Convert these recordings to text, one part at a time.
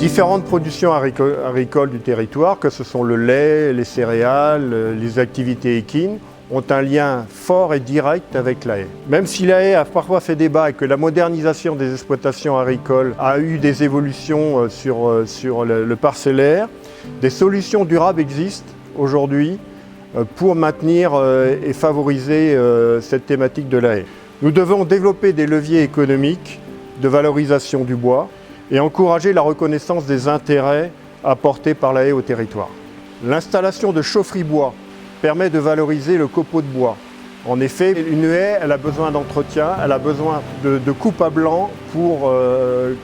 différentes productions agricoles du territoire, que ce sont le lait, les céréales, les activités équines, ont un lien fort et direct avec la haie. Même si la haie a parfois fait débat et que la modernisation des exploitations agricoles a eu des évolutions sur le parcellaire, des solutions durables existent aujourd'hui pour maintenir et favoriser cette thématique de la haie. Nous devons développer des leviers économiques de valorisation du bois et encourager la reconnaissance des intérêts apportés par la haie au territoire. L'installation de chaufferies bois permet de valoriser le copeau de bois. En effet, une haie, elle a besoin d'entretien, elle a besoin de coupe à blanc pour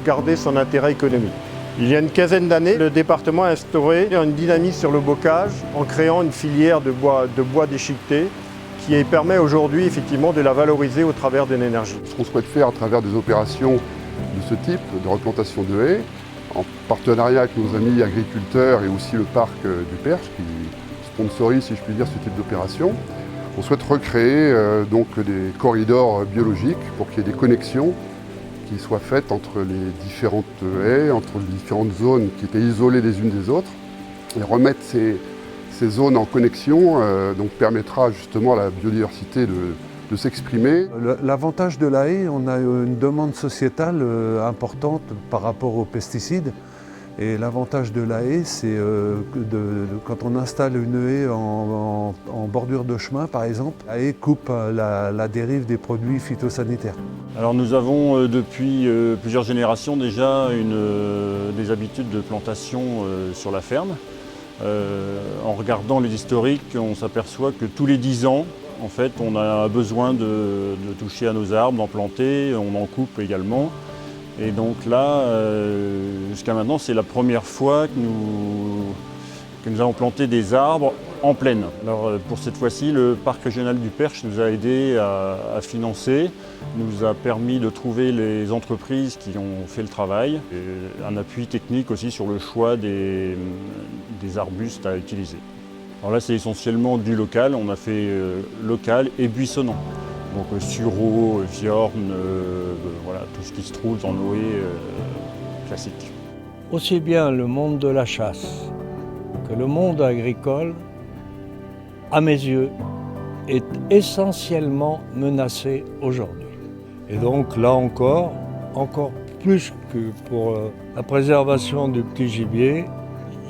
garder son intérêt économique. Il y a une quinzaine d'années, le département a instauré une dynamique sur le bocage en créant une filière de bois déchiqueté qui permet aujourd'hui effectivement de la valoriser au travers d'une énergie. Ce qu'on souhaite faire à travers des opérations de ce type, de replantation de haies, en partenariat avec nos amis agriculteurs et aussi le parc du Perche qui sponsorise, si je puis dire, ce type d'opération. On souhaite recréer donc des corridors biologiques pour qu'il y ait des connexions qui soient faites entre les différentes haies, entre les différentes zones qui étaient isolées les unes des autres. Et remettre ces zones en connexion donc permettra justement à la biodiversité de s'exprimer. L'avantage de la haie, on a une demande sociétale importante par rapport aux pesticides. Et l'avantage de la haie, c'est quand on installe une haie en bordure de chemin, par exemple, la haie coupe la dérive des produits phytosanitaires. Alors nous avons depuis plusieurs générations déjà des habitudes de plantation sur la ferme. En regardant les historiques, on s'aperçoit que tous les 10 ans, en fait, on a besoin de toucher à nos arbres, d'en planter, on en coupe également. Et donc là, jusqu'à maintenant, c'est la première fois que nous avons planté des arbres en plaine. Alors pour cette fois-ci, le parc régional du Perche nous a aidés à financer, nous a permis de trouver les entreprises qui ont fait le travail, et un appui technique aussi sur le choix des arbustes à utiliser. Alors là, c'est essentiellement du local, on a fait local et buissonnant. Donc sureau, viorne, voilà, tout ce qui se trouve dans nos haies classiques. Aussi bien le monde de la chasse que le monde agricole, à mes yeux, est essentiellement menacé aujourd'hui. Et donc là encore plus que pour la préservation du petit gibier,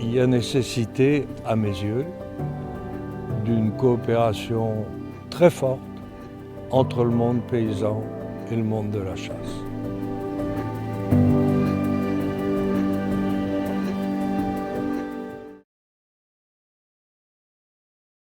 il y a nécessité, à mes yeux, d'une coopération très forte entre le monde paysan et le monde de la chasse.